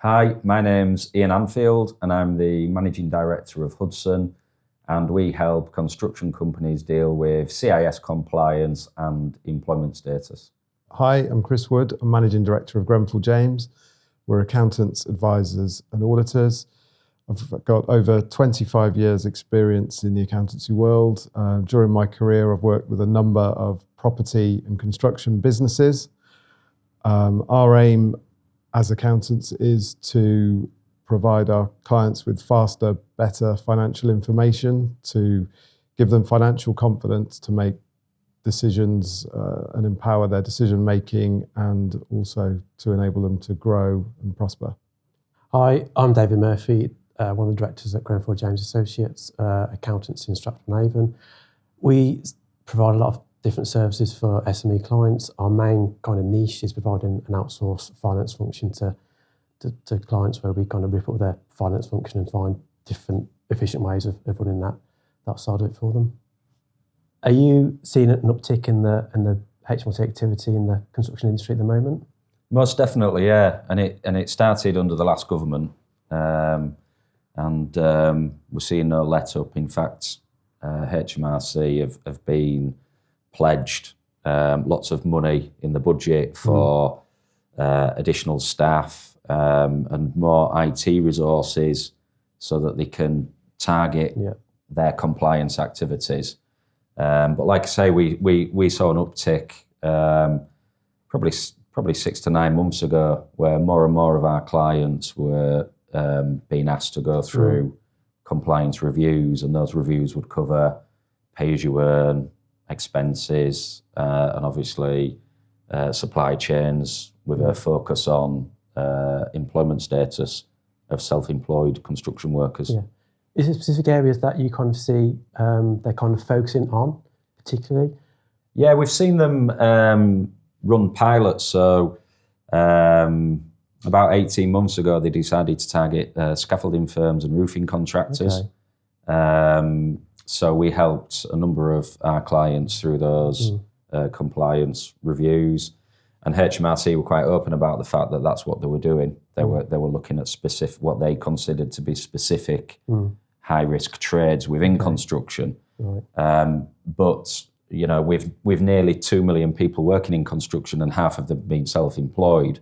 Hi, my name's Ian Anfield and I'm the Managing Director of Hudson, and we help construction companies deal with CIS compliance and employment status. Hi, I'm Chris Wood. I'm Managing Director of Grenfell James. We're accountants, advisors and auditors. I've got over 25 years experience in the accountancy world. During my career, I've worked with a number of property and construction businesses. Our aim as accountants is to provide our clients with faster, better financial information, to give them financial confidence to make decisions and empower their decision making, and also to enable them to grow and prosper. Hi, I'm David Murphy, one of the directors at Grenfell James Associates, accountants in Stratford-on-Avon. We provide a lot of different services for SME clients. Our main kind of niche is providing an outsourced finance function to clients, where we kind of rip up their finance function and find different efficient ways of running that side of it for them. Are you seeing an uptick in the HMRC activity in the construction industry at the moment? Most definitely, yeah. And it started under the last government, and we're seeing no let up. In fact, HMRC have been pledged lots of money in the budget for additional staff and more IT resources so that they can target their compliance activities. But like I say, we saw an uptick probably 6 to 9 months ago, where more and more of our clients were being asked to go through compliance reviews, and those reviews would cover pay-as-you-earn, expenses, and obviously supply chains, with a focus on employment status of self-employed construction workers. Yeah. Is there specific areas that you kind of see they're kind of focusing on particularly? Yeah, we've seen them run pilots. So about 18 months ago, they decided to target scaffolding firms and roofing contractors. Okay. So we helped a number of our clients through those compliance reviews, and HMRC were quite open about the fact that that's what they were doing. They were looking at specific, what they considered to be specific high risk trades within construction. Right. But you know, with nearly 2 million people working in construction and half of them being self-employed,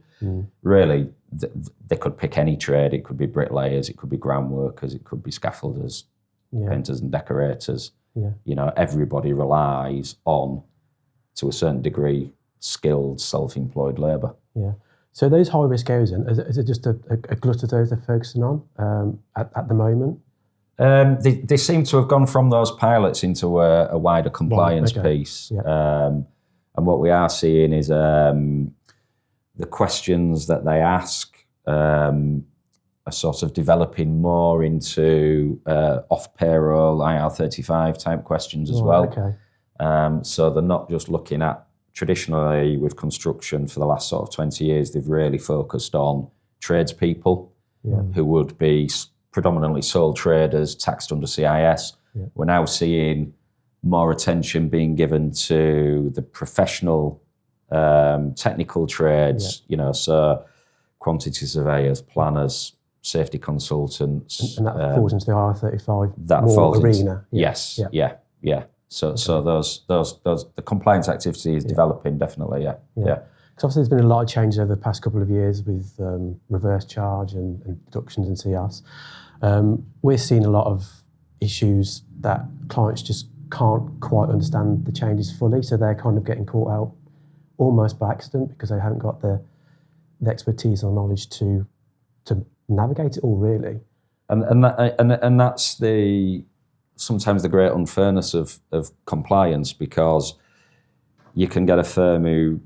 really they could pick any trade. It could be bricklayers, it could be ground workers, it could be scaffolders, painters and decorators. Yeah. You know, everybody relies on, to a certain degree, skilled self-employed labour. Yeah. So those high risk areas, is it just a glut of those they're focusing on at the moment? They seem to have gone from those pilots into a wider compliance piece. Yeah. And what we are seeing is the questions that they ask are sort of developing more into off-payroll, IR35 type questions as well. Okay. So they're not just looking at, traditionally with construction for the last sort of 20 years, they've really focused on tradespeople who would be predominantly sole traders taxed under CIS. Yeah. We're now seeing more attention being given to the professional technical trades, you know, so quantity surveyors, planners, safety consultants. And that falls into the IR35 that falls arena. Yes, yeah. So those the compliance activity is developing, definitely, yeah. Because obviously there's been a lot of changes over the past couple of years with reverse charge and deductions in CS. We're seeing a lot of issues that clients just can't quite understand the changes fully, so they're kind of getting caught out almost by accident because they haven't got the expertise or knowledge to navigate it all, really. And that's sometimes the great unfairness of compliance, because you can get a firm who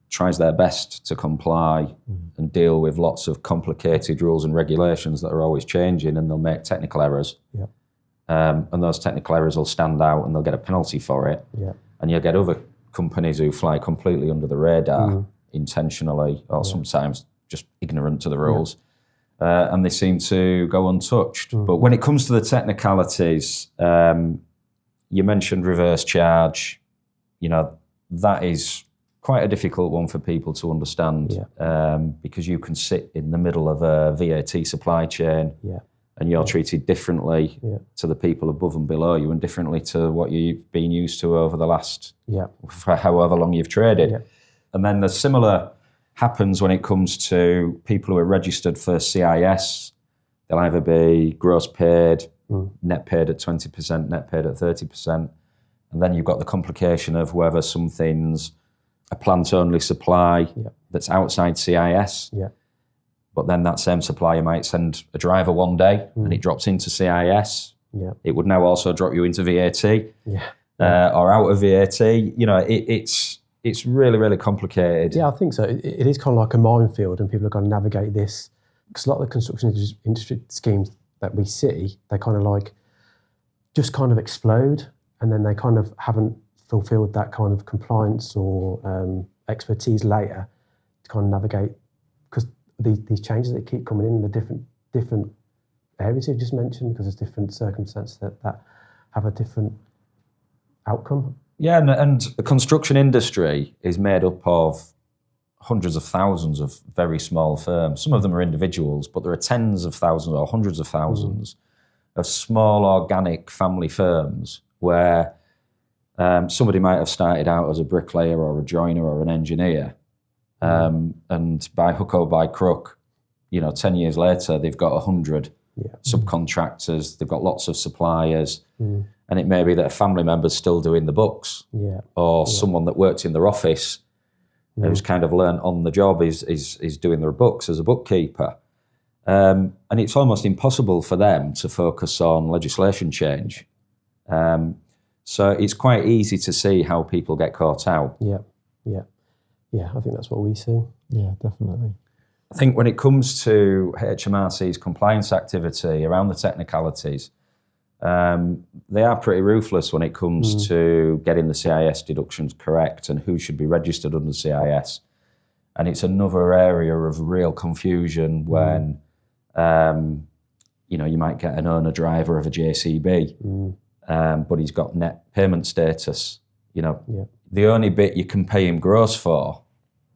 tries their best to comply and deal with lots of complicated rules and regulations that are always changing, and they'll make technical errors. Yeah. And those technical errors will stand out and they'll get a penalty for it. Yeah. And you'll get other companies who fly completely under the radar intentionally, or sometimes just ignorant to the rules. And they seem to go untouched. But when it comes to the technicalities, you mentioned reverse charge. You know, that is quite a difficult one for people to understand because you can sit in the middle of a VAT supply chain and you're treated differently to the people above and below you and differently to what you've been used to over the last, for however long you've traded. Yeah. And then the similar happens when it comes to people who are registered for CIS. They'll either be gross paid, net paid at 20%, net paid at 30%. And then you've got the complication of whether something's a plant-only supply that's outside CIS. Yeah. But then that same supplier might send a driver one day and it drops into CIS. Yeah. It would now also drop you into VAT or out of VAT. You know, it's really, really complicated. Yeah, I think so. It is kind of like a minefield and people are going to navigate this. Because a lot of the construction industry schemes that we see, they kind of like just kind of explode and then they kind of haven't fulfilled that kind of compliance or expertise later to kind of navigate. Because these changes that keep coming in the different areas you've just mentioned, because there's different circumstances that have a different outcome. Yeah, and the construction industry is made up of hundreds of thousands of very small firms. Some of them are individuals, but there are tens of thousands or hundreds of thousands of small organic family firms where somebody might have started out as a bricklayer or a joiner or an engineer. And by hook or by crook, 10 years later, they've got 100 subcontractors, they've got lots of suppliers, and it may be that a family member's still doing the books, or someone that worked in their office who's kind of learned on the job is doing their books as a bookkeeper. And it's almost impossible for them to focus on legislation change. So it's quite easy to see how people get caught out. Yeah, I think that's what we see. Yeah, definitely. I think when it comes to HMRC's compliance activity around the technicalities, they are pretty ruthless when it comes to getting the CIS deductions correct and who should be registered under CIS. And it's another area of real confusion when, you might get an owner-driver of a JCB, but he's got net payment status. The only bit you can pay him gross for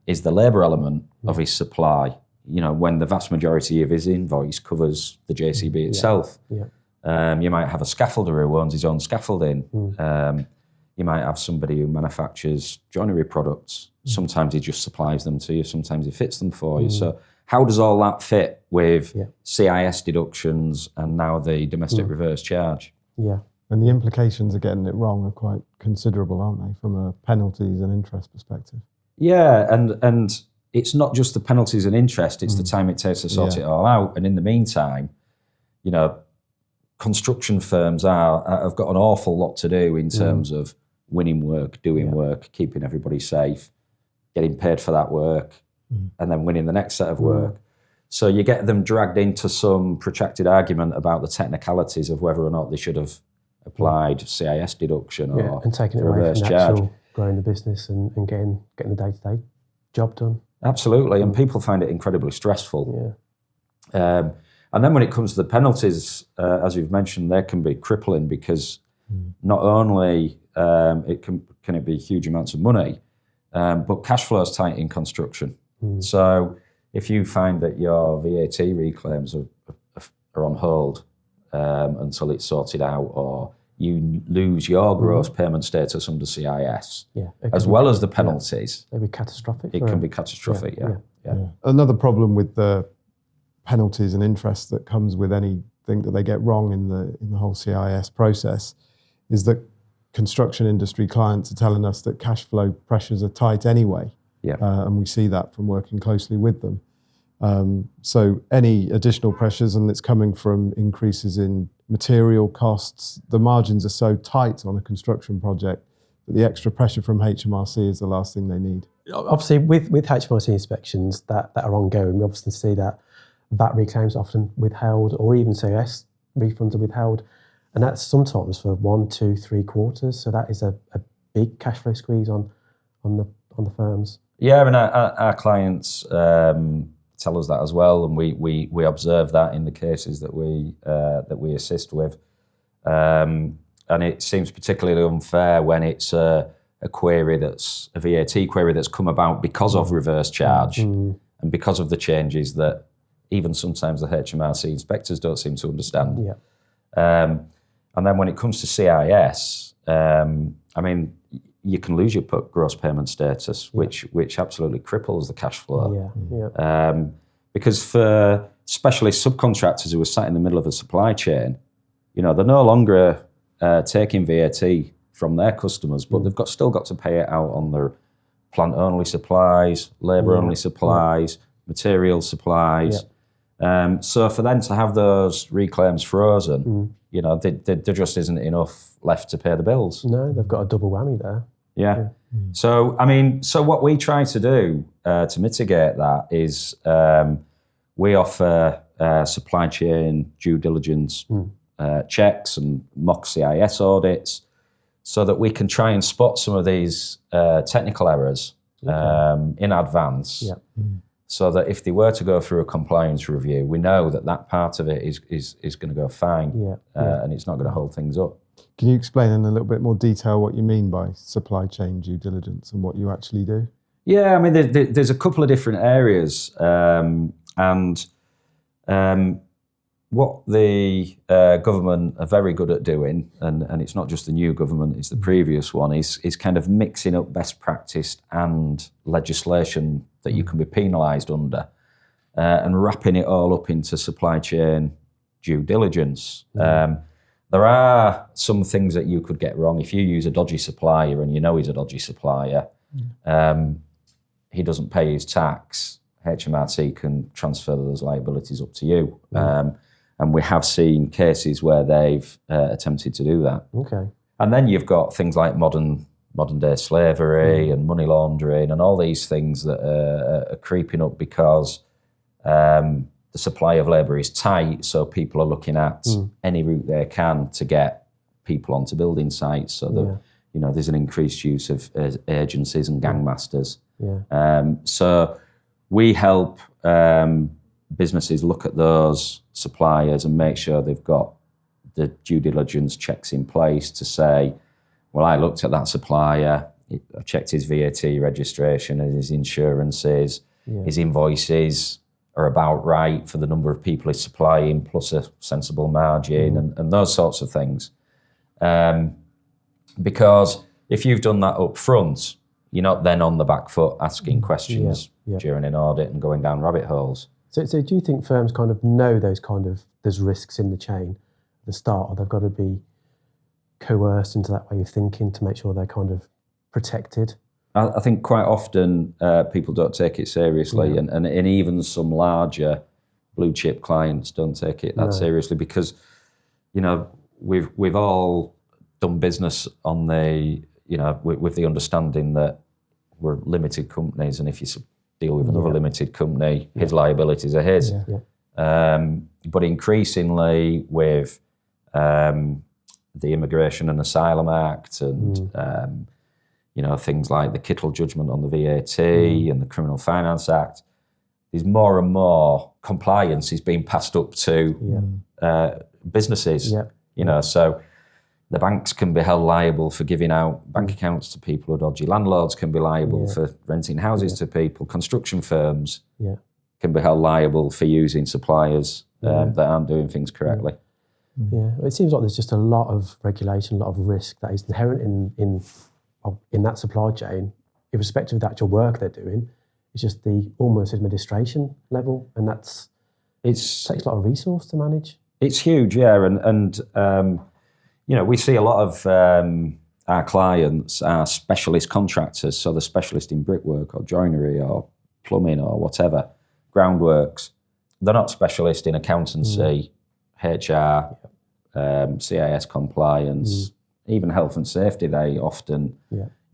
is the labour element of his supply, when the vast majority of his invoice covers the JCB itself. You might have a scaffolder who owns his own scaffolding. You might have somebody who manufactures joinery products. Sometimes he just supplies them to you, sometimes he fits them for you. So how does all that fit with CIS deductions and now the domestic reverse charge? Yeah. And the implications of getting it wrong are quite considerable, aren't they, from a penalties and interest perspective? Yeah, and it's not just the penalties and interest, it's the time it takes to sort it all out. And in the meantime, construction firms have got an awful lot to do in terms of winning work, doing work, keeping everybody safe, getting paid for that work, and then winning the next set of work. So you get them dragged into some protracted argument about the technicalities of whether or not they should have applied CIS deduction or and taking it away from the actual growing the business and getting the day-to-day job done. Absolutely, and people find it incredibly stressful. And then when it comes to the penalties, as you've mentioned, they can be crippling because not only can it be huge amounts of money, but cash flow is tight in construction. So if you find that your VAT reclaims are on hold until it's sorted out, or you lose your gross payment status under CIS, as well as the penalties. It can be catastrophic. It can be catastrophic, Another problem with the penalties and interest that comes with anything that they get wrong in the whole CIS process is that construction industry clients are telling us that cash flow pressures are tight anyway. And we see that from working closely with them. So any additional pressures, and it's coming from increases in material costs, the margins are so tight on a construction project that the extra pressure from HMRC is the last thing they need. Obviously, with HMRC inspections that are ongoing, we obviously see that VAT reclaims are often withheld, or even CIS refunds are withheld, and that's sometimes for 1, 2, 3 quarters. So that is a big cash flow squeeze on the firms. Yeah, and our clients tell us that as well, and we observe that in the cases that we assist with, and it seems particularly unfair when it's a query that's a VAT query that's come about because of reverse charge and because of the changes that even sometimes the HMRC inspectors don't seem to understand. Yeah. And then when it comes to CIS, I mean, you can lose your gross payment status, which absolutely cripples the cash flow. Because for specialist subcontractors who are sat in the middle of a supply chain, you know, they're no longer taking VAT from their customers, but they've still got to pay it out on their plant-only supplies, labour-only supplies, material supplies. So for them to have those reclaims frozen, you know, there just isn't enough left to pay the bills. No, they've got a double whammy there. Yeah. So, I mean, so what we try to do to mitigate that is we offer supply chain due diligence checks and mock CIS audits so that we can try and spot some of these technical errors in advance. So that if they were to go through a compliance review, we know that that part of it is going to go fine and it's not going to hold things up. Can you explain in a little bit more detail what you mean by supply chain due diligence and what you actually do? Yeah, I mean, there's a couple of different areas. What the government are very good at doing, and it's not just the new government, it's the previous one, is kind of mixing up best practice and legislation that you can be penalised under and wrapping it all up into supply chain due diligence. There are some things that you could get wrong. If you use a dodgy supplier and you know he's a dodgy supplier, he doesn't pay his tax, HMRC can transfer those liabilities up to you. And we have seen cases where they've attempted to do that. And then you've got things like modern day slavery and money laundering and all these things that are creeping up because the supply of labour is tight, so people are looking at any route they can to get people onto building sites. So that you know, there's an increased use of agencies and gangmasters. So we help businesses look at those suppliers and make sure they've got the due diligence checks in place to say, well, I looked at that supplier, I checked his VAT registration and his insurances, his invoices are about right for the number of people he's supplying, plus a sensible margin and those sorts of things. Because if you've done that up front, you're not then on the back foot asking questions during an audit and going down rabbit holes. So do you think firms kind of know there's risks in the chain at the start, or they've got to be coerced into that way of thinking to make sure they're kind of protected? I think quite often people don't take it seriously, and even some larger blue chip clients don't take it that seriously because, you know, we've all done business on the, you know, with the understanding that we're limited companies, and if you deal with another limited company, his liabilities are his. But increasingly with the Immigration and Asylum Act and you know, things like the Kittle judgment on the VAT and the Criminal Finance Act, there's more and more compliance is being passed up to businesses. You know, so the banks can be held liable for giving out bank accounts to people who are dodgy. Landlords can be liable for renting houses to people. Construction firms can be held liable for using suppliers that aren't doing things correctly. It seems like there's just a lot of regulation, a lot of risk that is inherent in that supply chain, irrespective of the actual work they're doing. It's just the almost administration level, and it takes a lot of resource to manage. It's huge, and you know, we see a lot of our clients are specialist contractors, so they're specialist in brickwork or joinery or plumbing or whatever, groundworks. They're not specialist in accountancy, HR, CIS compliance, even health and safety. They often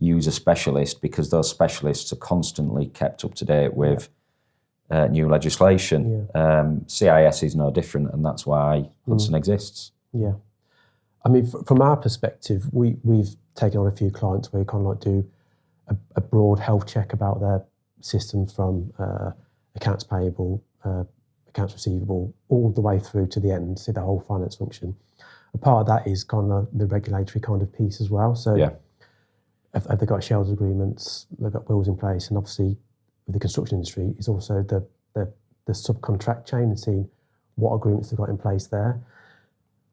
use a specialist because those specialists are constantly kept up to date with new legislation. CIS is no different, and that's why Hudson exists. I mean, from our perspective, we've taken on a few clients where we kind of like do a broad health check about their system from accounts payable, accounts receivable, all the way through to the end, see the whole finance function. A part of that is kind of the regulatory kind of piece as well. So have they got shareholders agreements, they've got wills in place, and obviously with the construction industry is also the subcontract chain and seeing what agreements they've got in place there.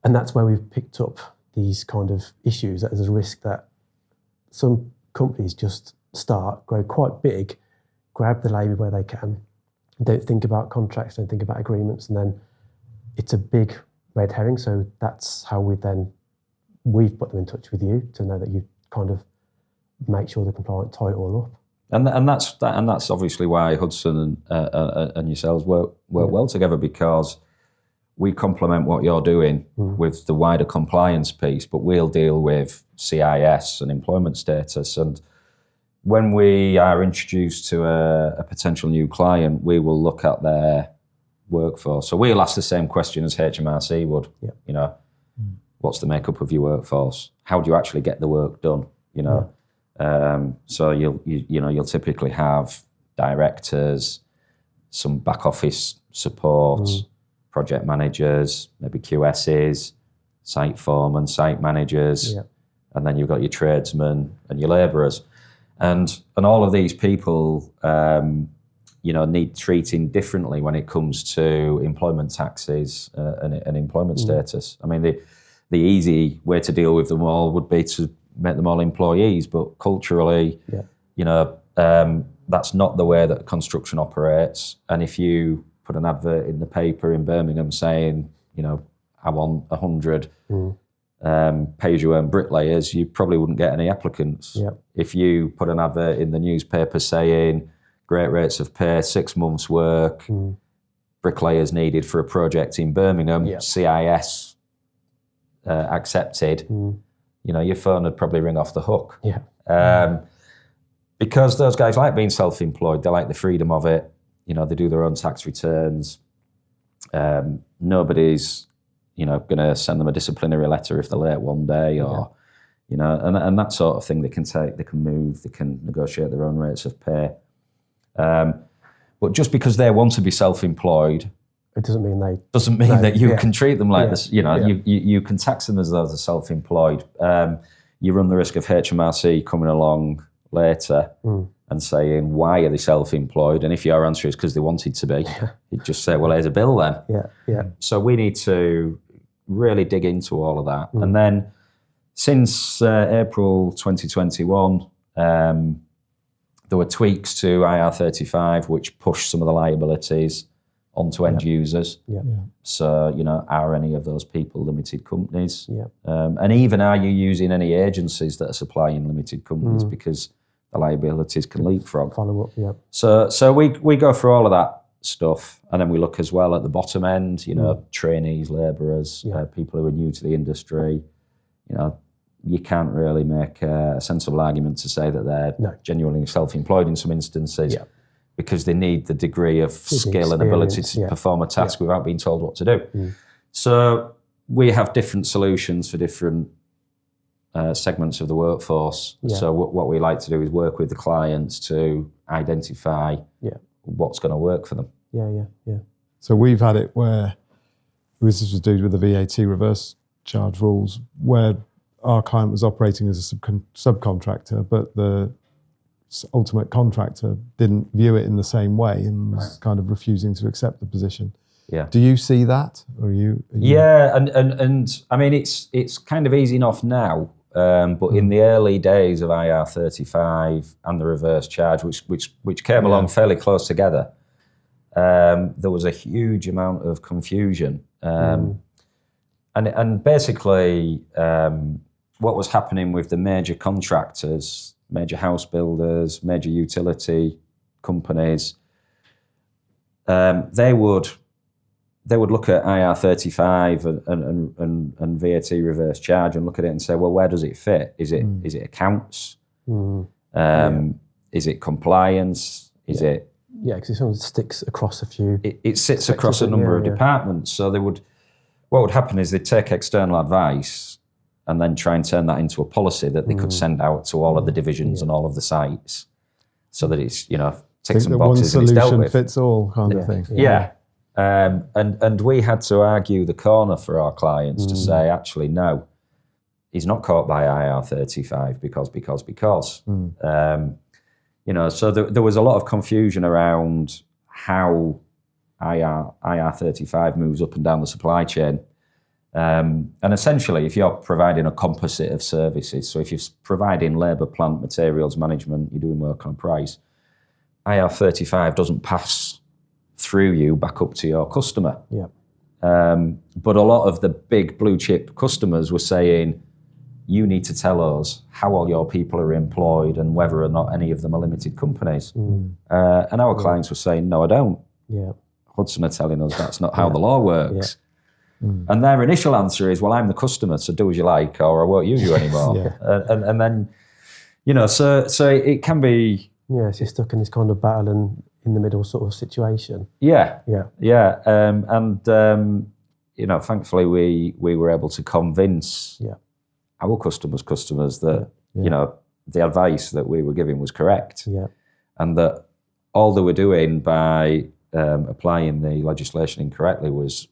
And that's where we've picked up these kind of issues, that there's a risk that some companies just grow quite big, grab the labour where they can, don't think about contracts, don't think about agreements, and then it's a big red herring. So that's how we've put them in touch with you to know that you kind of make sure they're compliant, tie it all up. And that's obviously why Hudson and yourselves work well together, because we complement what you're doing with the wider compliance piece, but we'll deal with CIS and employment status. And when we are introduced to a potential new client, we will look at their workforce. So we'll ask the same question as HMRC would. Yeah. You know, what's the makeup of your workforce? How do you actually get the work done? You know, so you'll typically have directors, some back office support, project managers, maybe QSs, site foremen, site managers, and then you've got your tradesmen and your labourers. And all of these people, need treating differently when it comes to employment taxes and employment status. I mean, the easy way to deal with them all would be to make them all employees, but culturally, that's not the way that construction operates. And if you put an advert in the paper in Birmingham saying, I want 100 pay-as-you-earn bricklayers, you probably wouldn't get any applicants. Yep. If you put an advert in the newspaper saying great rates of pay, 6 months work, bricklayers needed for a project in Birmingham, CIS accepted, your phone would probably ring off the hook. Yeah. Because those guys like being self-employed, they like the freedom of it. They do their own tax returns. Nobody's going to send them a disciplinary letter if they're late one day, or and that sort of thing. They can move, they can negotiate their own rates of pay. But just because they want to be self-employed, it doesn't mean that you can treat them like this. You can tax them as though they're self-employed. You run the risk of HMRC coming along later and saying, why are they self-employed? And if your answer is because they wanted to be, you'd just say, well, here's a bill then. So we need to really dig into all of that. And then since April 2021, there were tweaks to IR35 which pushed some of the liabilities onto end users. So, are any of those people limited companies? And even are you using any agencies that are supplying limited companies, because the liabilities can leapfrog. Follow up, So we go through all of that stuff, and then we look as well at the bottom end, trainees, labourers, people who are new to the industry. You can't really make a sensible argument to say that they're genuinely self-employed in some instances, because they need the degree of skill and ability to perform a task without being told what to do. So we have different solutions for different segments of the workforce. So what we like to do is work with the clients to identify what's going to work for them. So we've had it where, this was to do with the VAT reverse charge rules, where our client was operating as a subcontractor, but the ultimate contractor didn't view it in the same way and was kind of refusing to accept the position. Do you see that? Or are you... and I mean, it's kind of easing off now, but in the early days of IR35 and the reverse charge, which came along fairly close together, there was a huge amount of confusion. And basically, what was happening with the major contractors, major house builders, major utility companies, they would look at IR35 and VAT reverse charge and look at it and say, well, where does it fit? Is it accounts? Is it compliance? Is it? Yeah, because it sort of sticks across a few. It sits across a number of departments. So what would happen is they'd take external advice and then try and turn that into a policy that they could send out to all of the divisions and all of the sites, so that it's, ticks some boxes and it's dealt with. One solution fits all kind of thing. And we had to argue the corner for our clients to say, actually, no, is not caught by IR35 because. You know, so there was a lot of confusion around how IR35 moves up and down the supply chain. And essentially, if you're providing a composite of services, so if you're providing labour, plant, materials management, you're doing work on price, IR35 doesn't pass through you back up to your customer. Yeah. But a lot of the big blue chip customers were saying, you need to tell us how all your people are employed and whether or not any of them are limited companies. And our clients were saying, no, I don't. Yeah. Hudson are telling us that's not how the law works. And their initial answer is, well, I'm the customer, so do as you like, or I won't use you anymore. And then, you know, so it can be... Yeah, so you're stuck in this kind of battle and in the middle sort of situation. Yeah. You know, thankfully we were able to convince our customers that, you know, the advice that we were giving was correct. And that all they were doing by applying the legislation incorrectly was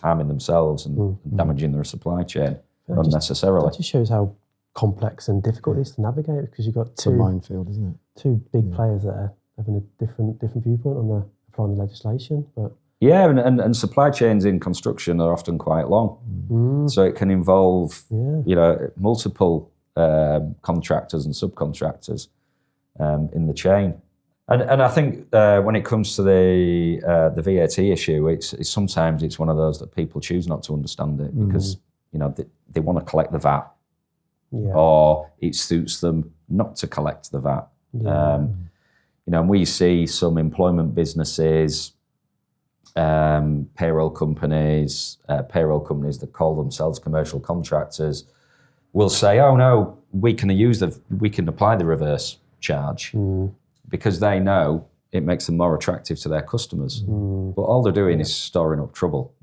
harming themselves and damaging their supply chain unnecessarily. That just shows how complex and difficult it is to navigate, because you've got It's a minefield, isn't it? Two big players there having a different viewpoint on applying the legislation. But and supply chains in construction are often quite long, so it can involve you know, multiple contractors and subcontractors in the chain. And I think when it comes to the VAT issue, it's sometimes one of those that people choose not to understand it because you know they want to collect the VAT, or it suits them not to collect the VAT. You know, and we see some employment businesses, payroll companies that call themselves commercial contractors will say, "Oh no, we can apply the reverse charge." Because they know it makes them more attractive to their customers. But all they're doing is storing up trouble.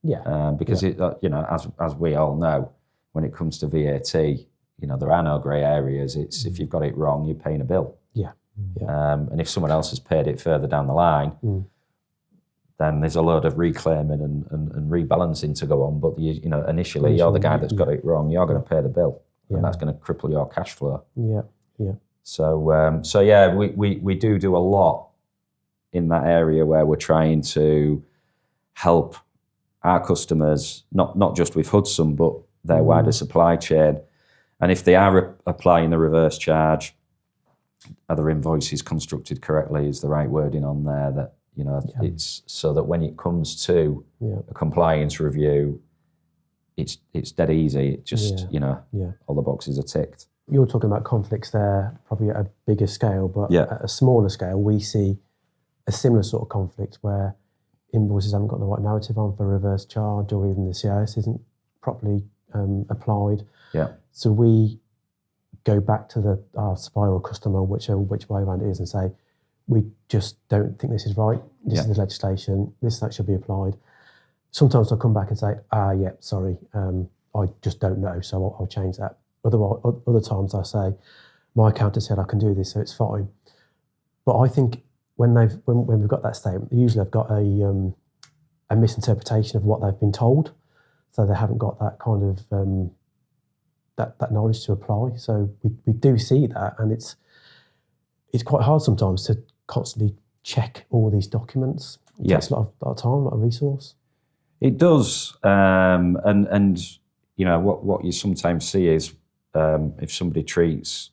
Because it, you know, as we all know, when it comes to VAT, you know, there are no grey areas. It's if you've got it wrong, you're paying a bill. And if someone else has paid it further down the line, then there's a load of reclaiming and rebalancing to go on. But you know, initially you're the guy that's got it wrong. You're going to pay the bill, and that's going to cripple your cash flow. So yeah, we do a lot in that area where we're trying to help our customers, not just with Hudson, but their wider supply chain. And if they are applying the reverse charge, are their invoices constructed correctly? Is the right wording on there? That, you know, it's so that when it comes to a compliance review, it's dead easy. It just, you know, all the boxes are ticked. You're talking about conflicts there, probably at a bigger scale, but at a smaller scale, we see a similar sort of conflict where invoices haven't got the right narrative on for reverse charge, or even the CIS isn't properly applied. So we go back to our supplier or customer, which way around it is, and say, we just don't think this is right. This is the legislation. That should be applied. Sometimes they'll come back and say, sorry, I just don't know, so I'll change that. Other times I say, my accountant said I can do this, so it's fine. But I think when we've got that statement, usually I've got a misinterpretation of what they've been told, so they haven't got that kind of that knowledge to apply. So we do see that, and it's quite hard sometimes to constantly check all these documents. It takes a lot of time, a lot of resource. It does, and you know what you sometimes see is if somebody treats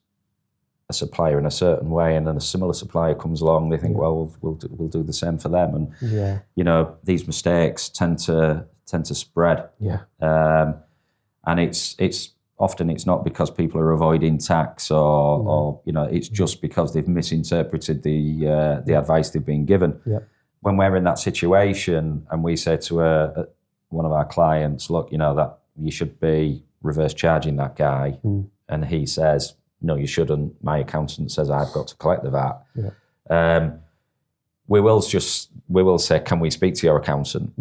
a supplier in a certain way, and then a similar supplier comes along, they think, well, we'll do the same for them, and you know, these mistakes tend to spread. And it's often it's not because people are avoiding tax or you know, it's just because they've misinterpreted the advice they've been given. When we're in that situation and we say to one of our clients, look, you know, that you should be reverse charging that guy, and he says, no, you shouldn't. My accountant says I've got to collect the VAT. We will say, can we speak to your accountant?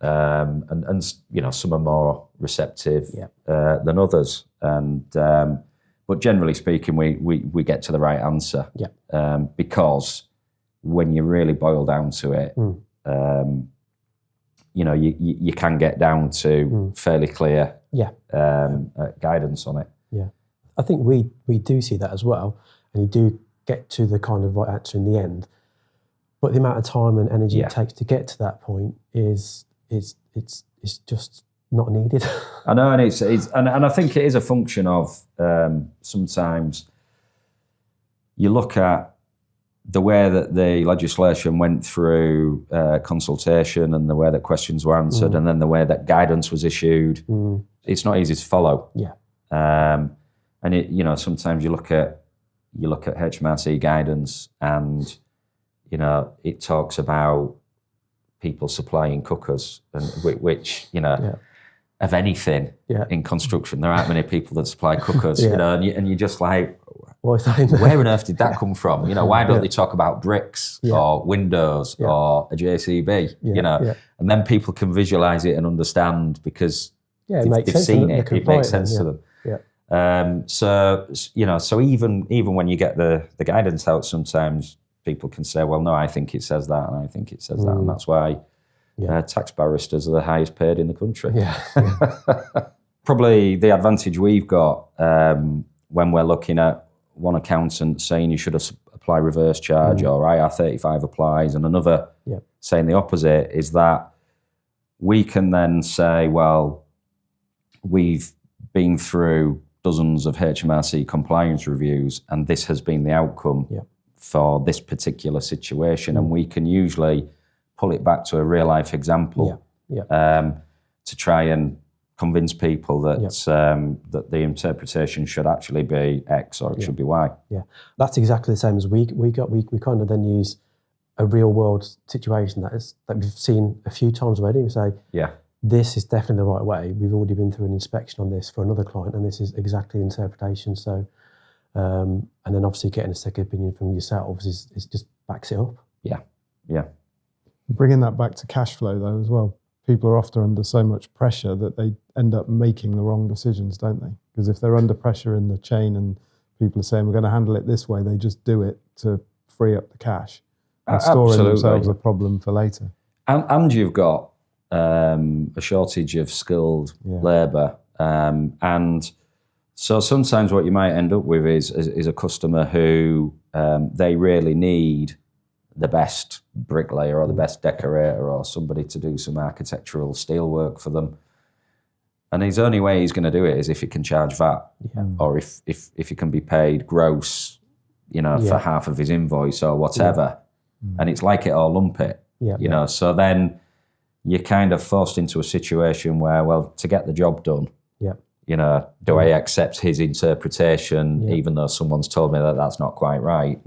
And you know, some are more receptive than others, and but generally speaking, we get to the right answer. Because when you really boil down to it, you know, you can get down to fairly clear guidance on it. Yeah, I think we do see that as well, and you do get to the kind of right answer in the end. But the amount of time and energy it takes to get to that point is just not needed. I know, and I think it is a function of sometimes you look at the way that the legislation went through consultation and the way that questions were answered, and then the way that guidance was issued. It's not easy to follow. Yeah. And sometimes you look at HMRC guidance, and it talks about people supplying cookers, and which of anything in construction, there aren't many people that supply cookers. And you're just like, where on earth did that come from? Why don't they talk about bricks or windows or a JCB? And then people can visualize it and understand because they've seen it. It makes sense to them. So even when you get the guidance out, sometimes people can say, well, no, I think it says that, and I think it says that, and that's why tax barristers are the highest paid in the country. Probably the advantage we've got when we're looking at one accountant saying you should apply reverse charge or IR35 applies, and another saying the opposite, is that we can then say, well, we've been through dozens of HMRC compliance reviews, and this has been the outcome for this particular situation, and we can usually pull it back to a real life example to try and convince people that that the interpretation should actually be X or it should be Y. Yeah, that's exactly the same as we kind of then use a real world situation that we've seen a few times already. We say, this is definitely the right way. We've already been through an inspection on this for another client, and this is exactly the interpretation. So, and then obviously getting a second opinion from yourselves is just backs it up. Yeah. Bringing that back to cash flow though as well. People are often under so much pressure that they end up making the wrong decisions, don't they? Because if they're under pressure in the chain and people are saying we're going to handle it this way, they just do it to free up the cash and storing themselves a problem for later. And you've got a shortage of skilled labour, and so sometimes what you might end up with is a customer who they really need the best bricklayer or the best decorator or somebody to do some architectural steel work for them. And his only way he's going to do it is if he can charge VAT or if he can be paid gross, for half of his invoice or whatever. And it's like it or lump it, So then you're kind of forced into a situation where, well, to get the job done, do I accept his interpretation even though someone's told me that that's not quite right?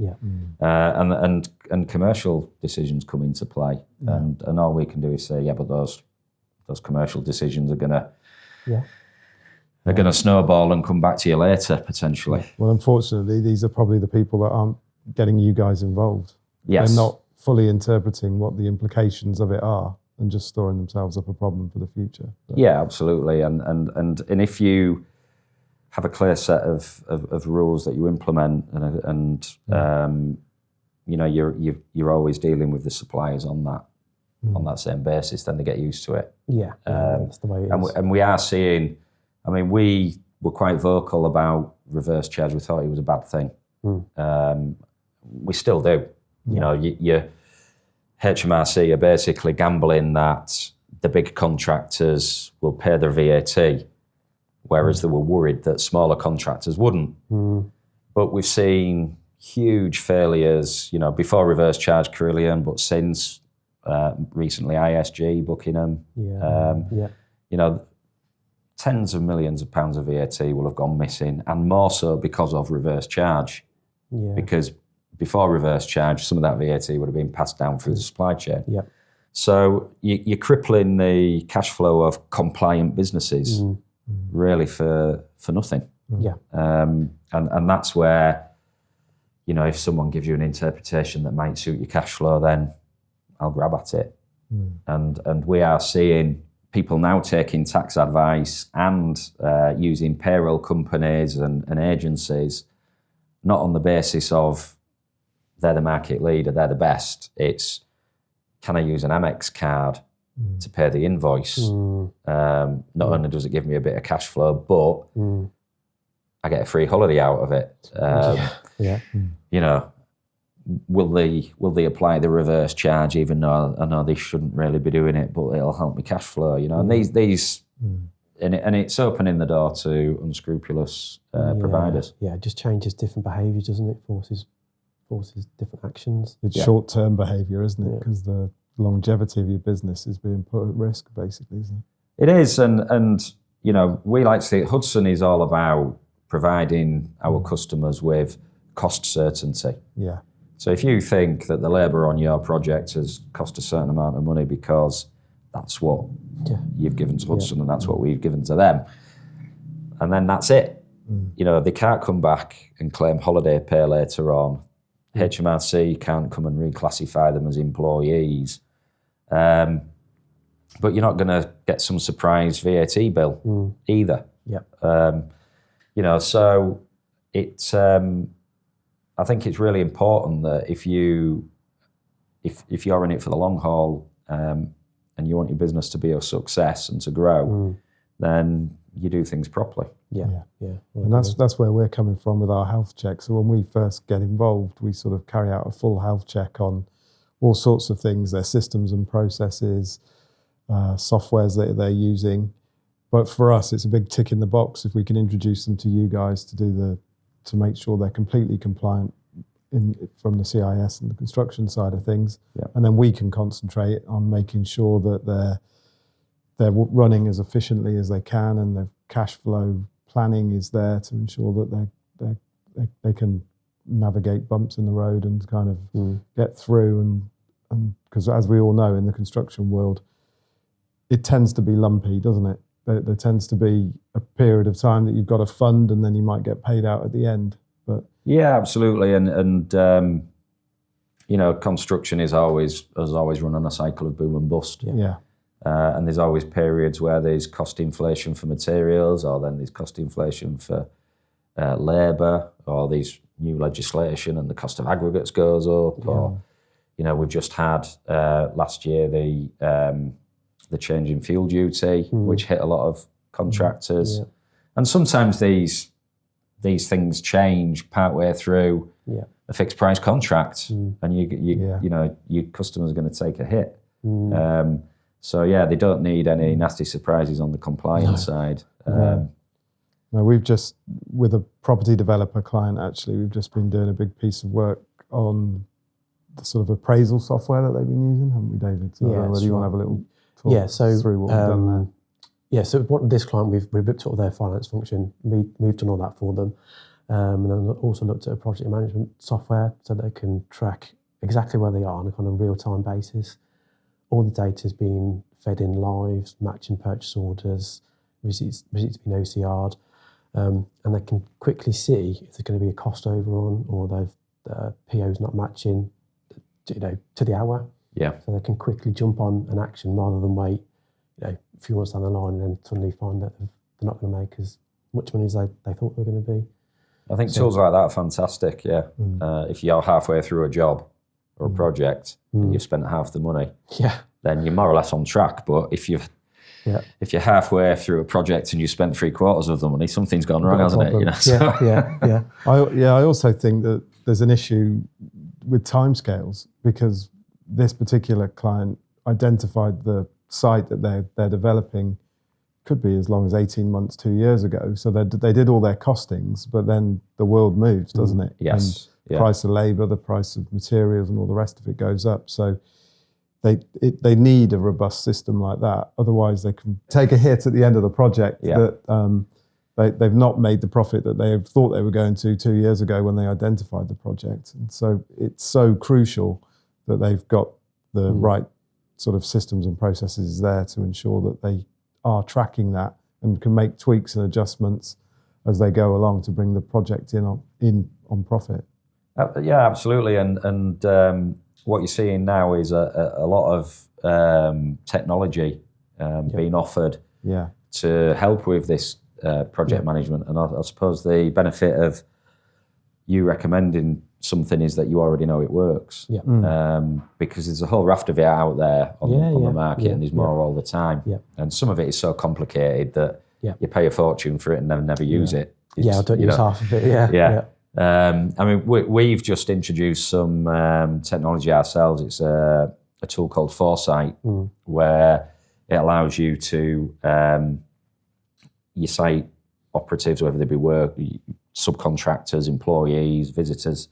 And commercial decisions come into play, and all we can do is say, but those commercial decisions are gonna snowball and come back to you later potentially. Well, unfortunately, these are probably the people that aren't getting you guys involved. They're not fully interpreting what the implications of it are, and just storing themselves up a problem for the future. But absolutely. And if you have a clear set of rules that you implement, and you're always dealing with the suppliers on that same basis, then they get used to it. That's the way it is. And we are seeing. I mean, we were quite vocal about reverse charge. We thought it was a bad thing. We still do. You HMRC are basically gambling that the big contractors will pay their VAT, whereas they were worried that smaller contractors wouldn't. But we've seen huge failures, before reverse charge Carillion, but since recently ISG, Buckingham. Tens of millions of pounds of VAT will have gone missing, and more so because of reverse charge. Because before reverse charge, some of that VAT would have been passed down through the supply chain. So you're crippling the cash flow of compliant businesses really for nothing. And that's where, if someone gives you an interpretation that might suit your cash flow, then I'll grab at it. And we are seeing people now taking tax advice and using payroll companies and agencies, not on the basis of they're the market leader, they're the best. It's, can I use an Amex card to pay the invoice. Not only does it give me a bit of cash flow, but I get a free holiday out of it. You know, will they apply the reverse charge, even though I know they shouldn't really be doing it, but it'll help me cash flow, you know. And these and it's opening the door to unscrupulous providers. Yeah, it just changes different behaviours, doesn't it? Forces different actions. It's short-term behaviour, isn't it? Because the longevity of your business is being put at risk, basically, isn't it? It is, and you know, we like to say Hudson is all about providing our customers with cost certainty. Yeah. So if you think that the labour on your project has cost a certain amount of money because that's what you've given to Hudson and that's what we've given to them, and then that's it. You know, they can't come back and claim holiday pay later on. HMRC can't come and reclassify them as employees. But you're not going to get some surprise VAT bill either. You know, so it's. I think it's really important that if you're in it for the long haul and you want your business to be a success and to grow, then you do things properly. And that's where we're coming from with our health check. So when we first get involved, we sort of carry out a full health check on all sorts of things, their systems and processes, softwares that they're using. But for us, it's a big tick in the box if we can introduce them to you guys to make sure they're completely compliant from the CIS and the construction side of things. And then we can concentrate on making sure that they're running as efficiently as they can, and the cash flow planning is there to ensure that they can navigate bumps in the road and kind of get through. And because as we all know, in the construction world, it tends to be lumpy, doesn't it? There tends to be a period of time that you've got to fund, and then you might get paid out at the end. But yeah, absolutely. And you know, construction has always run on a cycle of boom and bust. And there's always periods where there's cost inflation for materials, or then there's cost inflation for labour, or there's new legislation and the cost of aggregates goes up. Or, you know, we've just had last year the change in fuel duty, which hit a lot of contractors. And sometimes these things change partway through a fixed price contract, and you know, your customers are going to take a hit. So they don't need any nasty surprises on the compliance side. No, we've just, with a property developer client, actually, we've just been doing a big piece of work on the sort of appraisal software that they've been using, haven't we, David? So whether you want to have a little talk through what we've done there. So what this client, we've ripped out their finance function, moved on all that for them, and then also looked at a project management software so they can track exactly where they are on a kind of real-time basis. All the data is being fed in live, matching purchase orders, receipts being OCR'd, and they can quickly see if there's going to be a cost overrun or the PO's not matching, to the hour. So they can quickly jump on an action rather than wait, a few months down the line and then suddenly find that they're not going to make as much money as they thought they were going to be. I think tools like that are fantastic. If you're halfway through a job or a project and you've spent half the money, then you're more or less on track. But if you're halfway through a project and you spent 3/4 of the money, something's gone wrong, hasn't it? You know? I also think that there's an issue with timescales, because this particular client identified the site that they're developing could be as long as 18 months, 2 years ago. So they did all their costings, but then the world moves, doesn't it? Yes. And price of labour, the price of materials and all the rest of it goes up. So they need a robust system like that. Otherwise they can take a hit at the end of the project that they've not made the profit that they thought they were going to 2 years ago when they identified the project. And so it's so crucial that they've got the right sort of systems and processes there to ensure that they are tracking that and can make tweaks and adjustments as they go along to bring the project in on profit. Absolutely. And what you're seeing now is a lot of technology being offered to help with this project management. And I suppose the benefit of you recommending something is that you already know it works. Yeah. Because there's a whole raft of it out there on the market, and there's more all the time. Yeah. And some of it is so complicated that you pay a fortune for it and never use it. I don't use half of it. Yeah. I mean, we've just introduced some technology ourselves. It's a tool called Foresight, where it allows you to your site operatives, whether they be subcontractors, employees, visitors,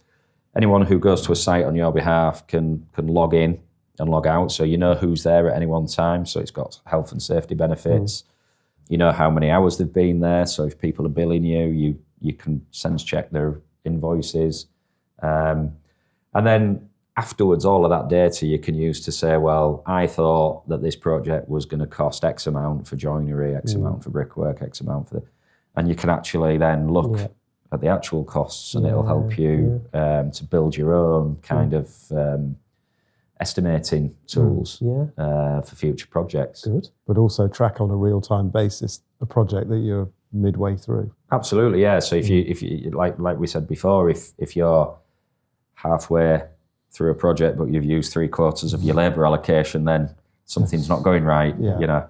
anyone who goes to a site on your behalf can log in and log out. So you know who's there at any one time. So it's got health and safety benefits. You know how many hours they've been there. So if people are billing you can sense check their invoices. And then afterwards, all of that data you can use to say, well, I thought that this project was going to cost X amount for joinery, X amount for brickwork, X amount for and you can actually then look at the actual costs, and it'll help you to build your own kind of estimating tools for future projects. Good. But also track on a real-time basis a project that you're midway through. Absolutely, yeah. So if you like we said before, if you're halfway through a project but you've used 3/4 of your labour allocation, then something's not going right. You know.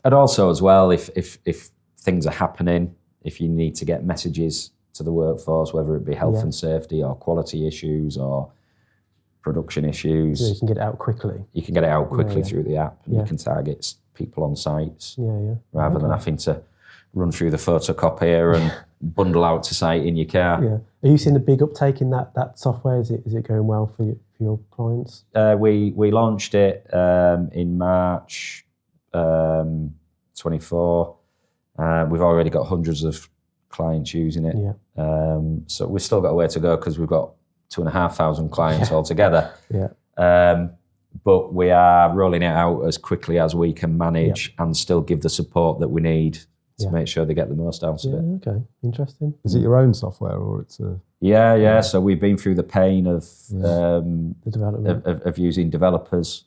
And also as well, if things are happening, if you need to get messages to the workforce, whether it be health and safety or quality issues or production issues. So you can get it out quickly. You can get it out quickly through the app, and you can target people on sites rather than having to run through the photocopier and bundle out to site in your car. Yeah. Are you seeing a big uptake in that software? Is it going well for your clients? We launched it in March 24. We've already got hundreds of clients using it. So we've still got a way to go because we've got 2,500 clients altogether. But we are rolling it out as quickly as we can manage and still give the support that we need to make sure they get the most out of it. Okay, interesting. Is it your own software or it's a... Yeah. So we've been through the pain of the development of using developers.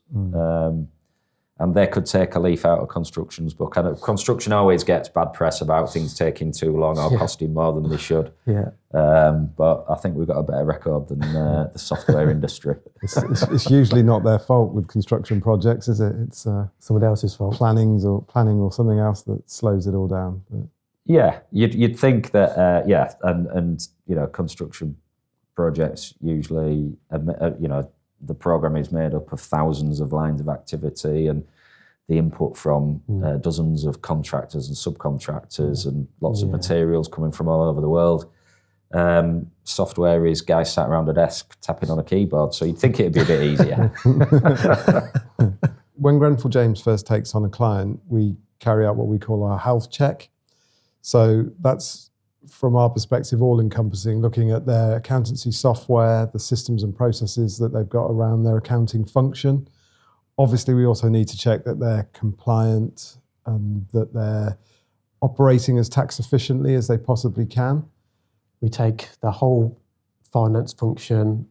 And they could take a leaf out of construction's book. And construction always gets bad press about things taking too long or costing more than they should. But I think we've got a better record than the software industry. It's usually not their fault with construction projects, is it? It's someone else's fault. Planning or something else that slows it all down. But. Yeah, you'd think that and you know, construction projects usually you know, the program is made up of thousands of lines of activity and the input from dozens of contractors and subcontractors and lots of materials coming from all over the world. Software is guys sat around a desk tapping on a keyboard, so you'd think it'd be a bit easier. When Grenfell James first takes on a client, we carry out what we call our health check. So that's, from our perspective, all-encompassing, looking at their accountancy software, the systems and processes that they've got around their accounting function. Obviously, we also need to check that they're compliant and that they're operating as tax efficiently as they possibly can. We take the whole finance function,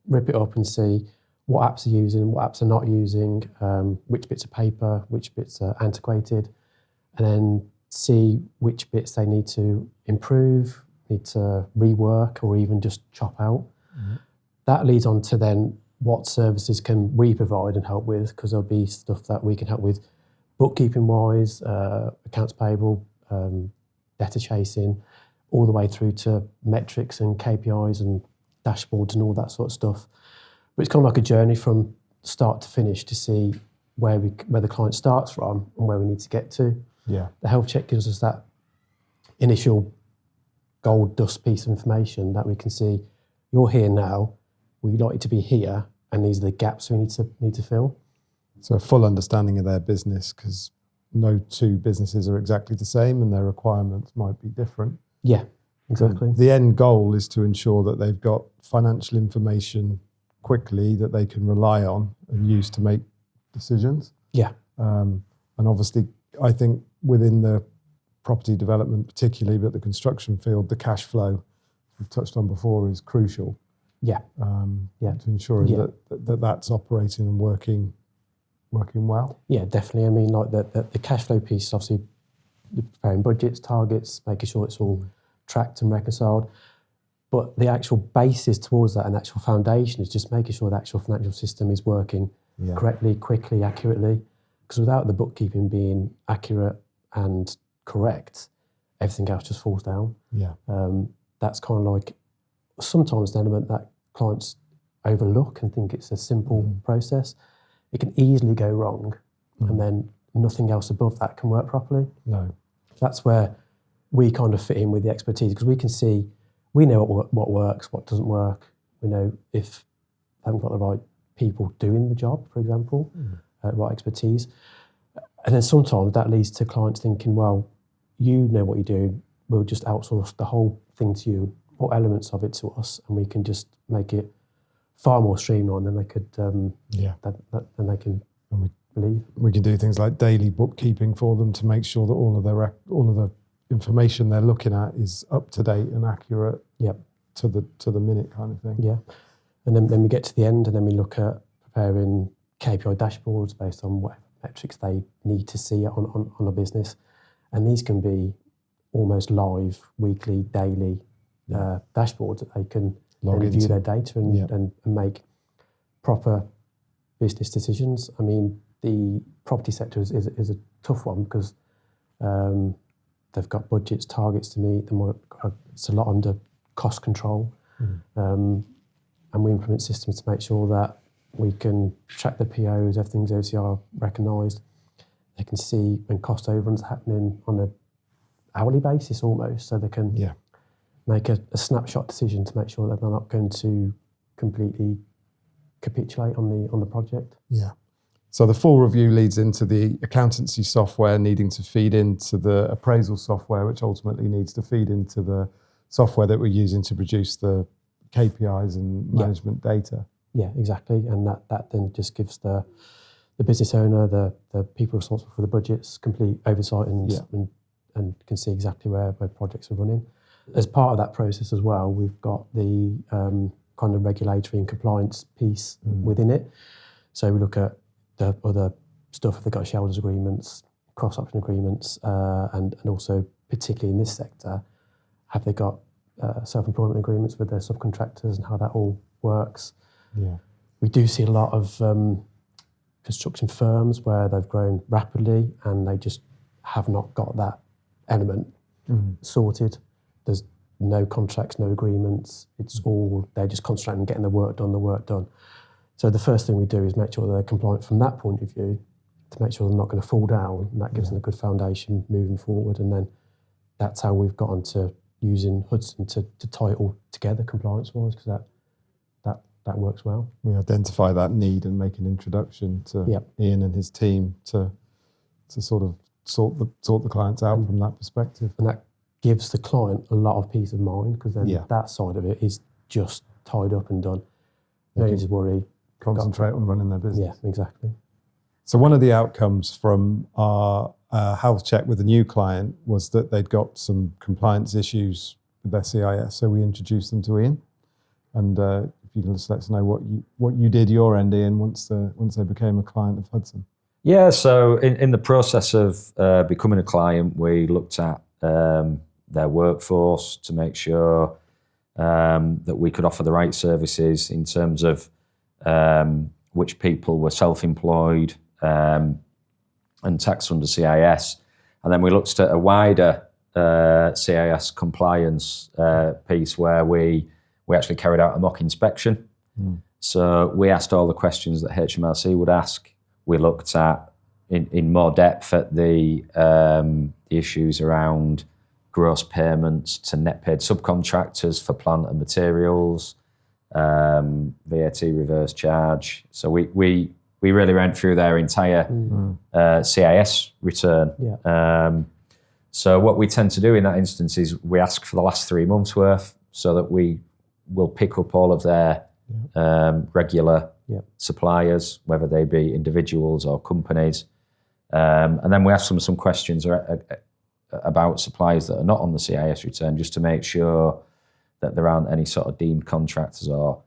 rip it up and see what apps are using, what apps are not using, which bits are paper, which bits are antiquated, and then see which bits they need to improve, need to rework, or even just chop out. That leads on to then what services can we provide and help with, because there'll be stuff that we can help with bookkeeping-wise, accounts payable, data chasing, all the way through to metrics and KPIs and dashboards and all that sort of stuff. But it's kind of like a journey from start to finish to see where the client starts from and where we need to get to. Yeah. The health check gives us that initial gold dust piece of information that we can see, you're here now, we'd like you to be here, and these are the gaps we need to fill. So a full understanding of their business, because no two businesses are exactly the same and their requirements might be different. Yeah, exactly. So the end goal is to ensure that they've got financial information quickly that they can rely on and use to make decisions. Yeah. And obviously, I think within the property development particularly, but the construction field, the cash flow we've touched on before is crucial. Yeah. To ensuring that that's operating and working well. Yeah, definitely. I mean, like the cash flow piece, obviously, preparing budgets, targets, making sure it's all tracked and reconciled. But the actual basis towards that and actual foundation is just making sure the actual financial system is working correctly, quickly, accurately. Because without the bookkeeping being accurate and correct, everything else just falls down. Yeah. That's kind of like sometimes an element that clients overlook and think it's a simple process. It can easily go wrong, and then nothing else above that can work properly. No. That's where we kind of fit in with the expertise, because we know what works, what doesn't work. We know if they haven't got the right people doing the job, for example, right expertise. And then sometimes that leads to clients thinking, well, you know what you do, we'll just outsource the whole thing to you, or elements of it to us, and we can just make it far more streamlined than they could, than they can believe. We can do things like daily bookkeeping for them to make sure that all of the information they're looking at is up to date and accurate to the minute kind of thing. Yeah. And then we get to the end, and then we look at preparing KPI dashboards based on whatever metrics they need to see on a business. And these can be almost live, weekly, daily dashboards that they can then view their data and make proper business decisions. I mean, the property sector is a tough one because they've got budgets, targets to meet. It's a lot under cost control. And we implement systems to make sure that we can track the POs, everything's OCR recognised. They can see when cost overruns are happening on an hourly basis almost, so they can make a snapshot decision to make sure that they're not going to completely capitulate on the project. Yeah. So the full review leads into the accountancy software needing to feed into the appraisal software, which ultimately needs to feed into the software that we're using to produce the KPIs and management data. Yeah, exactly. And that then just gives the business owner, the people responsible for the budgets, complete oversight and can see exactly where projects are running. As part of that process as well, we've got the kind of regulatory and compliance piece within it. So we look at the other stuff, if they've got shareholders agreements, cross-option agreements, and also particularly in this sector, have they got self-employment agreements with their subcontractors and how that all works. Yeah. We do see a lot of construction firms where they've grown rapidly and they just have not got that element sorted. There's no contracts, no agreements. It's all, they're just concentrating on getting the work done. So the first thing we do is make sure that they're compliant from that point of view to make sure they're not going to fall down, and that gives them a good foundation moving forward. And then that's how we've got onto using Hudson to tie it all together compliance-wise, because that works well. We identify that need and make an introduction to Ian and his team to sort of sort the clients out from that perspective. And that gives the client a lot of peace of mind, because then that side of it is just tied up and done. No need to worry. Concentrate on running their business. Yeah, exactly. So one of the outcomes from our health check with a new client was that they'd got some compliance issues with their CIS. So we introduced them to Ian. And if you can just let us know what you did your end, Ian, once they became a client of Hudson. Yeah, so in the process of becoming a client, we looked at their workforce to make sure that we could offer the right services in terms of which people were self-employed and taxed under CIS. And then we looked at a wider CIS compliance piece where we actually carried out a mock inspection. So we asked all the questions that HMRC would ask. We looked at in more depth at the issues around gross payments to net paid subcontractors for plant and materials, VAT reverse charge. So we really went through their entire CIS return. Yeah. So what we tend to do in that instance is we ask for the last 3 months' worth, so that we will pick up all of their regular suppliers, whether they be individuals or companies. And then we ask them some questions about suppliers that are not on the CIS return, just to make sure that there aren't any sort of deemed contractors or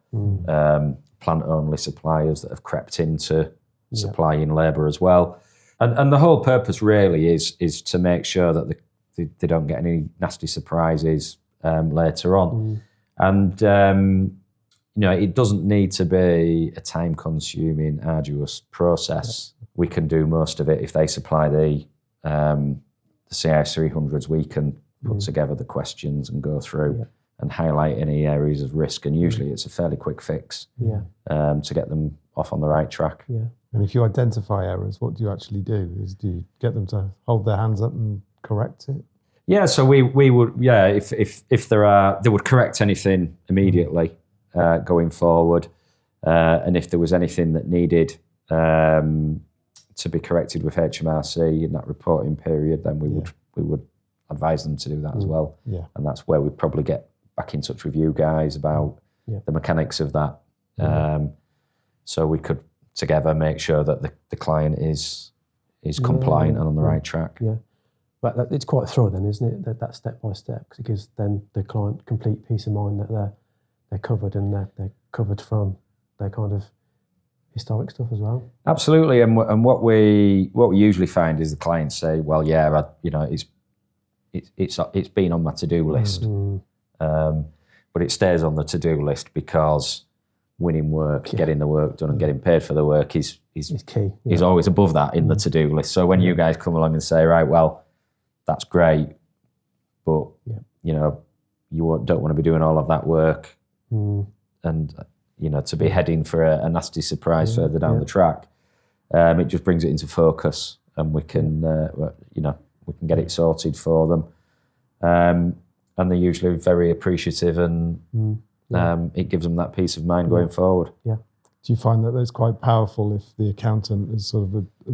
plant-only suppliers that have crept into supplying labour as well. And the whole purpose really is to make sure that they don't get any nasty surprises later on. And, it doesn't need to be a time-consuming, arduous process. Yeah. We can do most of it. If they supply the CIS 300s, we can put together the questions and go through and highlight any areas of risk. And usually it's a fairly quick fix to get them off on the right track. Yeah. And if you identify errors, what do you actually do? Do you get them to hold their hands up and correct it? Yeah, so we would, if they would correct anything immediately going forward. And if there was anything that needed to be corrected with HMRC in that reporting period, then we would advise them to do that as well. Yeah. And that's where we'd probably get back in touch with you guys about the mechanics of that. So we could together make sure that the client is compliant and on the right track. Yeah. But it's quite thorough then, isn't it? That step by step, because it gives then the client complete peace of mind that they're covered, and they're covered from their kind of historic stuff as well. Absolutely, and what we usually find is the clients say, "Well, it's been on my to-do list, but it stays on the to-do list because winning work, getting the work done, and getting paid for the work is key. Is always above that in the to-do list. So when you guys come along and say, right, well, that's great, but you don't want to be doing all of that work, and to be heading for a nasty surprise further down the track, it just brings it into focus, and we can get it sorted for them, and they're usually very appreciative, and it gives them that peace of mind going forward. Yeah. Do you find that it's quite powerful if the accountant has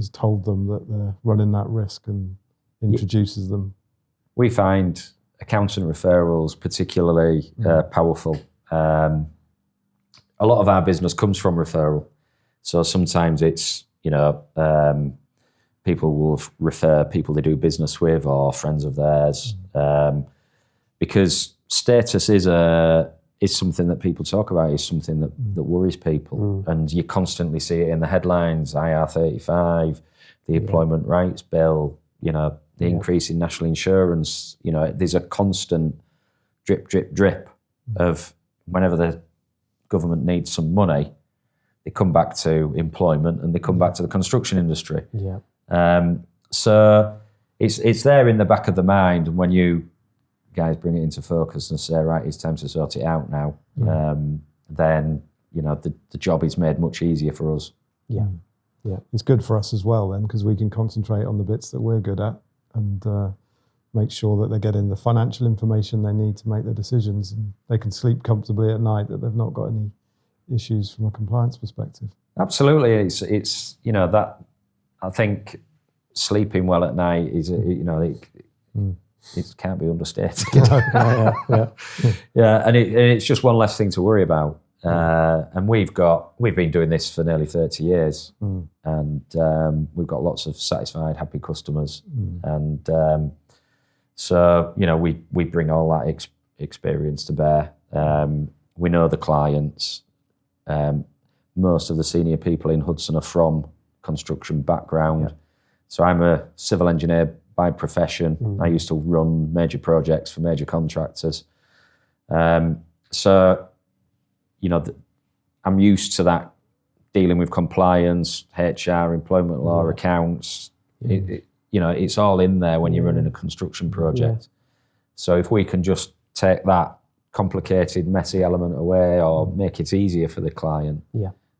told them that they're running that risk and introduces them? We find accountant referrals particularly powerful. A lot of our business comes from referral. So sometimes it's, people will refer people they do business with or friends of theirs, because status is something that people talk about, is something that worries people. And you constantly see it in the headlines, IR35, the Employment Rights Bill, the increase in national insurance. There's a constant drip, drip, drip of whenever the government needs some money, they come back to employment and they come back to the construction industry. Yeah. So it's there in the back of the mind, and when you guys bring it into focus and say, right, it's time to sort it out now, then the job is made much easier for us. Yeah. Yeah, it's good for us as well then, because we can concentrate on the bits that we're good at and make sure that they're getting the financial information they need to make their decisions, and they can sleep comfortably at night that they've not got any issues from a compliance perspective. Absolutely, it's that I think sleeping well at night is it can't be understated. And it's just one less thing to worry about. And we've been doing this for nearly 30 years, and we've got lots of satisfied, happy customers, and so we bring all that experience to bear. We know the clients. Most of the senior people in Hudson are from construction background, so I'm a civil engineer by profession. I used to run major projects for major contractors, so. I'm used to that, dealing with compliance, HR, employment law, accounts. It's all in there when you're running a construction project. So if we can just take that complicated, messy element away, or make it easier for the client,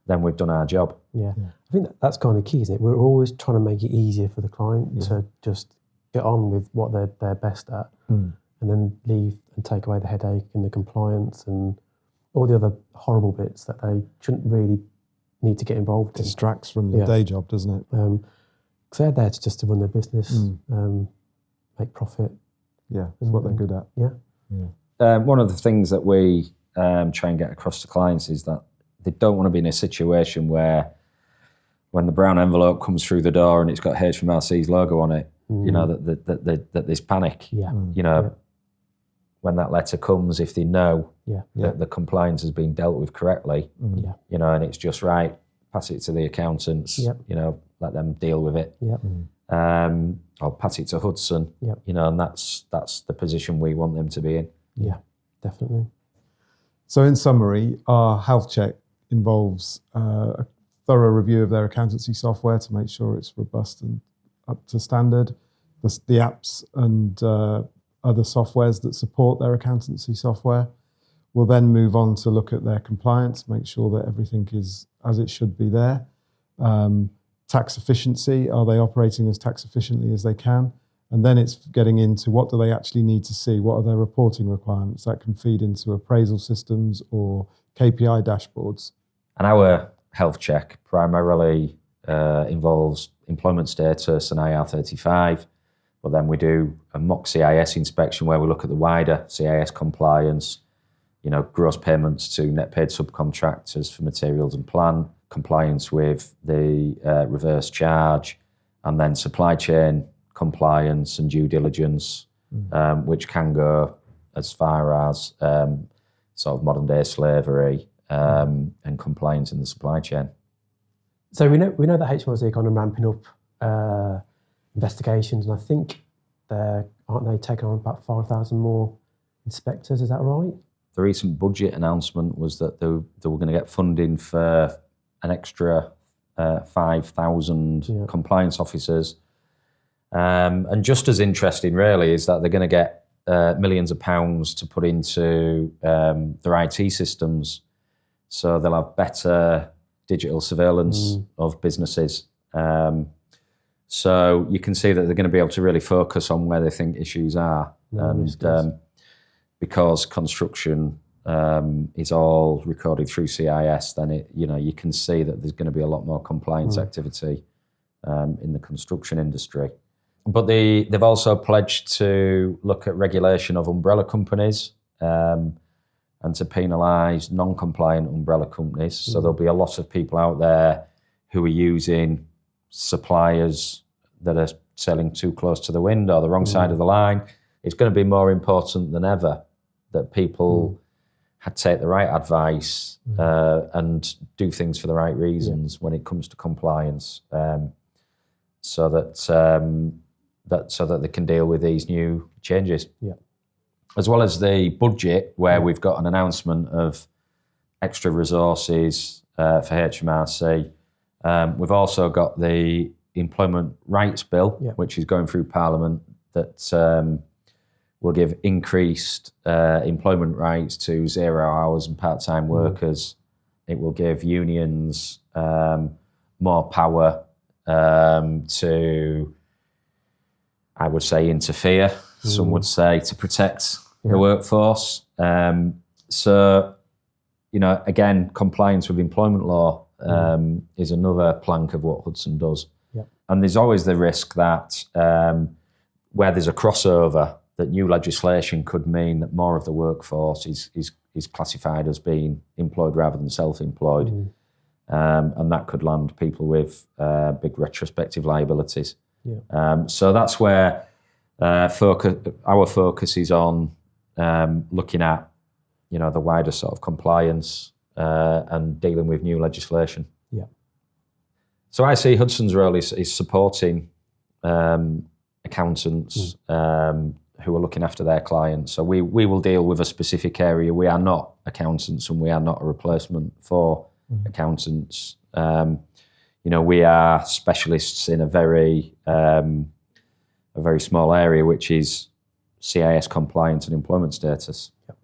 then we've done our job. I think that's kind of key, isn't it? We're always trying to make it easier for the client to just get on with what they're best at, and then leave and take away the headache and the compliance and all the other horrible bits that they shouldn't really need to get involved in. Distracts from the day job, doesn't it? Because they're there just to run their business, make profit. Yeah, it's what they're good at. One of the things that we try and get across to clients is that they don't want to be in a situation where, when the brown envelope comes through the door and it's got HMRC's logo on it, that there's panic. When that letter comes, if they know that the compliance has been dealt with correctly, and it's just right, pass it to the accountants, let them deal with it, or pass it to Hudson, and that's the position we want them to be in. Yeah, definitely. So in summary, our health check involves a thorough review of their accountancy software to make sure it's robust and up to standard. The apps and other softwares that support their accountancy software. We'll then move on to look at their compliance, make sure that everything is as it should be there. Tax efficiency, are they operating as tax efficiently as they can? And then it's getting into what do they actually need to see? What are their reporting requirements? That can feed into appraisal systems or KPI dashboards. And our health check primarily involves employment status and IR35, but then we do a mock CIS inspection where we look at the wider CIS compliance, gross payments to net paid subcontractors for materials and plant, compliance with the reverse charge, and then supply chain compliance and due diligence, which can go as far as sort of modern day slavery and compliance in the supply chain. So we know that HMRC are kind of ramping up investigations, and I think aren't they taking on about 5,000 more inspectors? Is that right? The recent budget announcement was that they were going to get funding for an extra 5,000 compliance officers. And just as interesting, really, is that they're going to get millions of pounds to put into their IT systems. So they'll have better digital surveillance of businesses. So you can see that they're going to be able to really focus on where they think issues are. Because construction is all recorded through CIS, then you can see that there's going to be a lot more compliance activity in the construction industry. But they've also pledged to look at regulation of umbrella companies and to penalise non-compliant umbrella companies. So there'll be a lot of people out there who are using suppliers that are selling too close to the wind or the wrong side of the line. It's going to be more important than ever that people take the right advice and do things for the right reasons when it comes to compliance, so that they can deal with these new changes. Yeah. As well as the budget, where we've got an announcement of extra resources for HMRC. We've also got the Employment Rights Bill, which is going through Parliament, that will give increased employment rights to 0 hours and part-time workers. It will give unions more power to, I would say, interfere. Some would say to protect the workforce. So, again, compliance with employment law is another plank of what Hudson does. Yep. And there's always the risk that where there's a crossover, that new legislation could mean that more of the workforce is classified as being employed rather than self-employed. And that could land people with big retrospective liabilities. Yeah. So that's where our focus is on looking at, the wider sort of compliance and dealing with new legislation. Yeah. So I see Hudson's role is supporting accountants who are looking after their clients. So we will deal with a specific area. We are not accountants, and we are not a replacement for accountants. We are specialists in a very small area, which is CIS compliance and employment status. Yep.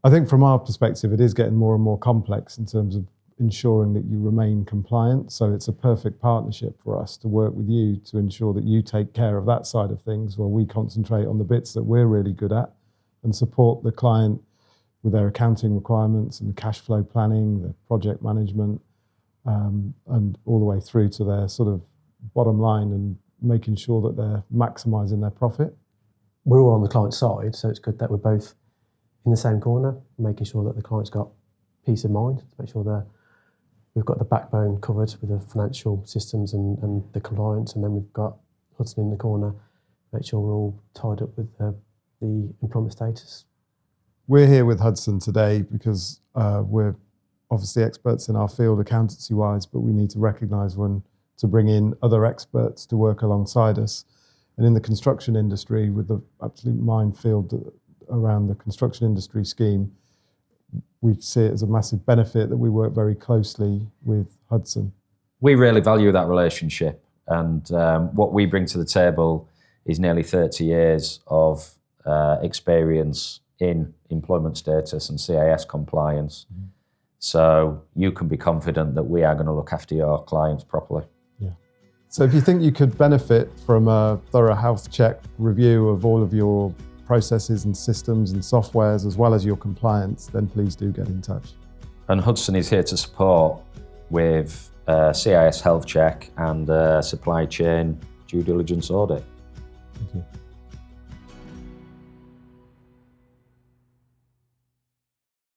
I think from our perspective, it is getting more and more complex in terms of ensuring that you remain compliant. So it's a perfect partnership for us to work with you to ensure that you take care of that side of things while we concentrate on the bits that we're really good at and support the client with their accounting requirements and cash flow planning, the project management, and all the way through to their sort of bottom line and making sure that they're maximising their profit. We're all on the client side, so it's good that we're both in the same corner, making sure that the client's got peace of mind, to make sure we've got the backbone covered with the financial systems and the compliance, and then we've got Hudson in the corner, make sure we're all tied up with the employment status. We're here with Hudson today because we're obviously experts in our field accountancy-wise, but we need to recognise when to bring in other experts to work alongside us. And in the construction industry, with the absolute minefield around the construction industry scheme, we see it as a massive benefit that we work very closely with Hudson. We really value that relationship, and what we bring to the table is nearly 30 years of experience in employment status and CAS compliance. Mm-hmm. So you can be confident that we are going to look after your clients properly. Yeah. So if you think you could benefit from a thorough health check review of all of your processes and systems and softwares, as well as your compliance, then please do get in touch. And Hudson is here to support with CIS health check and supply chain due diligence audit.